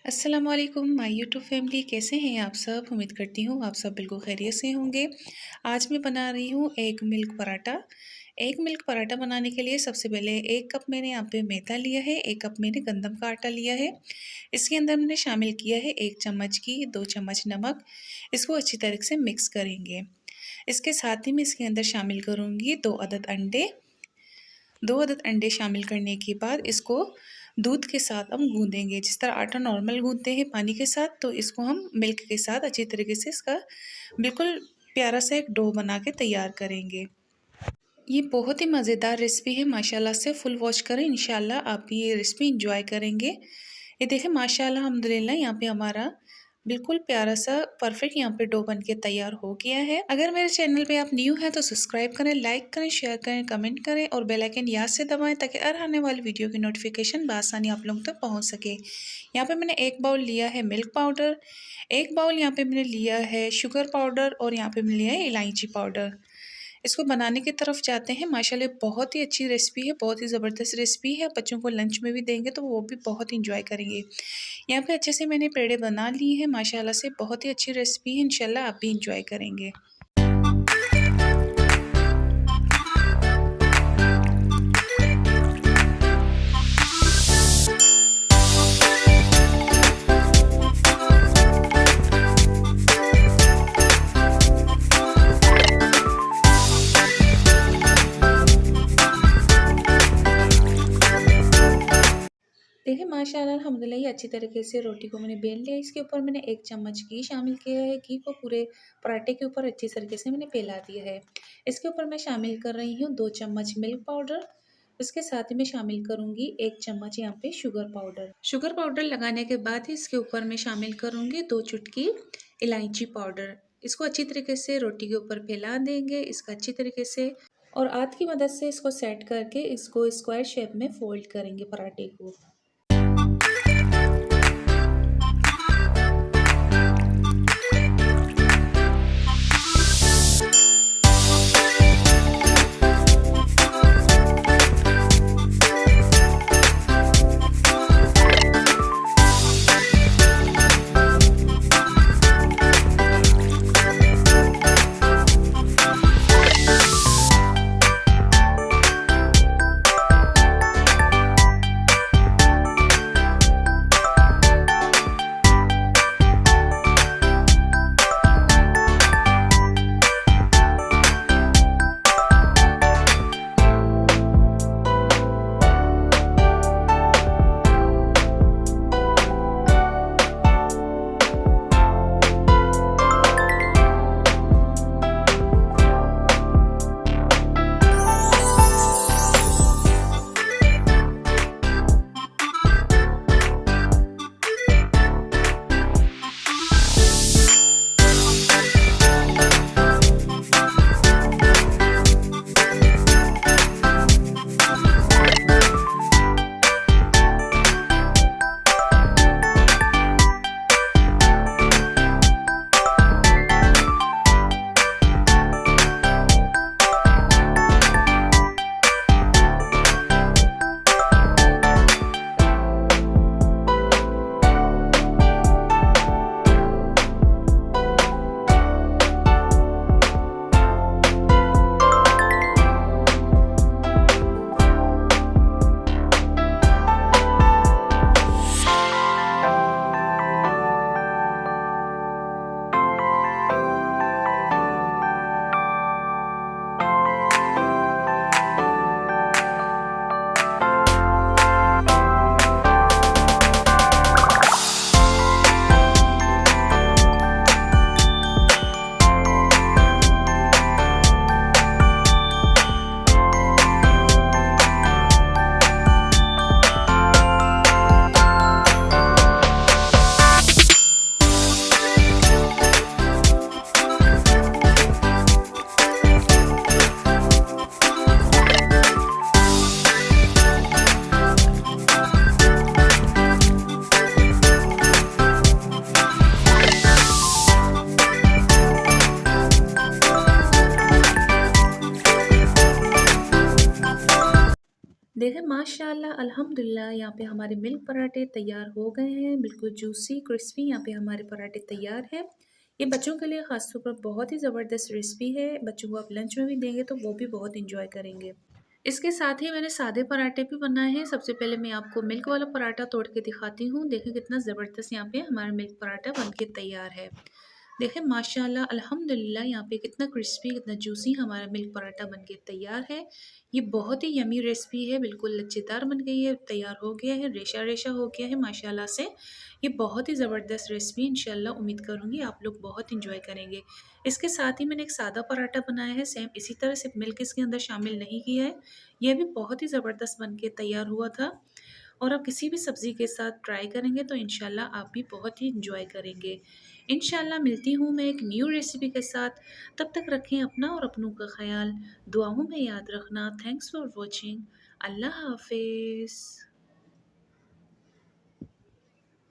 अस्सलामुअलैकुम my YouTube family, कैसे हैं आप सब। उम्मीद करती हूँ आप सब बिल्कुल खैरियत से होंगे। आज मैं बना रही हूँ egg milk paratha. Egg milk paratha बनाने के लिए सबसे पहले 1 कप मैंने यहाँ पे मैदा लिया है, 1 कप मैंने गंदम का आटा लिया है। इसके अंदर मैंने शामिल किया है 1 चम्मच घी, 2 चम्मच नमक। इसको अच्छी तरह से मिक्स करेंगे। इसके साथ ही मैं इसके अंदर शामिल करूँगी 2 अदद अंडे। 2 अदद अंडे शामिल करने के बाद इसको दूध के साथ हम गूँधेंगे। जिस तरह आटा नॉर्मल गूँथते हैं पानी के साथ, तो इसको हम मिल्क के साथ अच्छी तरीके से इसका बिल्कुल प्यारा सा एक डो बना के तैयार करेंगे। ये बहुत ही मज़ेदार रेसिपी है, माशाल्लाह से फुल वॉच करें, इंशाल्लाह आप भी ये रेसिपी एंजॉय करेंगे। ये देखें माशाल्लाह अल्हम्दुलिल्लाह यहाँ पे हमारा बिल्कुल प्यारा सा परफेक्ट यहाँ पे डो बन के तैयार हो गया है। अगर मेरे चैनल पे आप न्यू हैं तो सब्सक्राइब करें, लाइक करें, शेयर करें, कमेंट करें और बेल आइकन याद से दबाएं ताकि हर आने वाली वीडियो की नोटिफिकेशन बआसानी आप लोगों तक पहुँच सके। यहाँ पे मैंने 1 बाउल लिया है मिल्क पाउडर, 1 बाउल यहाँ पे मैंने लिया है शुगर पाउडर और यहाँ पे मैंने लिया है इलायची पाउडर। इसको बनाने की तरफ जाते हैं। माशाल्लाह बहुत ही अच्छी रेसिपी है, बहुत ही ज़बरदस्त रेसिपी है। बच्चों को लंच में भी देंगे तो वो भी बहुत इंजॉय करेंगे। यहाँ पे अच्छे से मैंने पेड़े बना लिए हैं, माशाल्लाह से बहुत ही अच्छी रेसिपी है, इंशाल्लाह आप भी इंजॉय करेंगे। देखिए माशाल्लाह अल्हम्दुलिल्लाह ये अच्छी तरीके से रोटी को मैंने बेल लिया। इसके ऊपर मैंने 1 चम्मच घी शामिल किया है। घी को पूरे पराठे के ऊपर अच्छी तरीके से मैंने फैला दिया है। इसके ऊपर मैं शामिल कर रही हूँ 2 चम्मच मिल्क पाउडर। इसके साथ ही मैं शामिल करूँगी 1 चम्मच यहाँ पे शुगर पाउडर। शुगर पाउडर लगाने के बाद ही इसके ऊपर मैं शामिल करूँगी 2 चुटकी इलायची पाउडर। इसको अच्छी तरीके से रोटी के ऊपर फैला देंगे, इसका अच्छी तरीके से, और हाथ की मदद से इसको सेट करके इसको स्क्वायर शेप में फोल्ड करेंगे पराठे को। माशाल्लाह अल्हम्दुलिल्लाह यहाँ पे हमारे मिल्क पराठे तैयार हो गए हैं, बिल्कुल जूसी क्रिस्पी यहाँ पे हमारे पराठे तैयार हैं। ये बच्चों के लिए ख़ास तौर पर बहुत ही ज़बरदस्त रेसिपी है, बच्चों को आप लंच में भी देंगे तो वो भी बहुत एंजॉय करेंगे। इसके साथ ही मैंने सादे पराठे भी बनाए हैं। सबसे पहले मैं आपको मिल्क वाला पराठा तोड़ के दिखाती हूँ। देखें कितना ज़बरदस्त यहाँ पे हमारा मिल्क पराठा बन के तैयार है। देखें माशाल्लाह अल्हम्दुलिल्लाह यहाँ पे कितना क्रिस्पी कितना जूसी हमारा मिल्क पराठा बन के तैयार है। ये बहुत ही यमी रेसिपी है, बिल्कुल लच्छेदार बन गई है, तैयार हो गया है, रेशा रेशा हो गया है माशाल्लाह से। ये बहुत ही ज़बरदस्त रेसिपी इंशाल्लाह उम्मीद करूँगी आप लोग बहुत इंजॉय करेंगे। इसके साथ ही मैंने एक सादा पराठा बनाया है, सेम इसी तरह से मिल्क इसके अंदर शामिल नहीं किया है। यह भी बहुत ही ज़बरदस्त बन के तैयार हुआ था और आप किसी भी सब्ज़ी के साथ ट्राई करेंगे तो इंशाल्लाह आप भी बहुत ही इंजॉय करेंगे। इंशाल्लाह मिलती हूँ मैं एक न्यू रेसिपी के साथ। तब तक रखें अपना और अपनों का ख़याल। दुआओं में याद रखना। Thanks for watching. अल्लाह हाफ़िज़।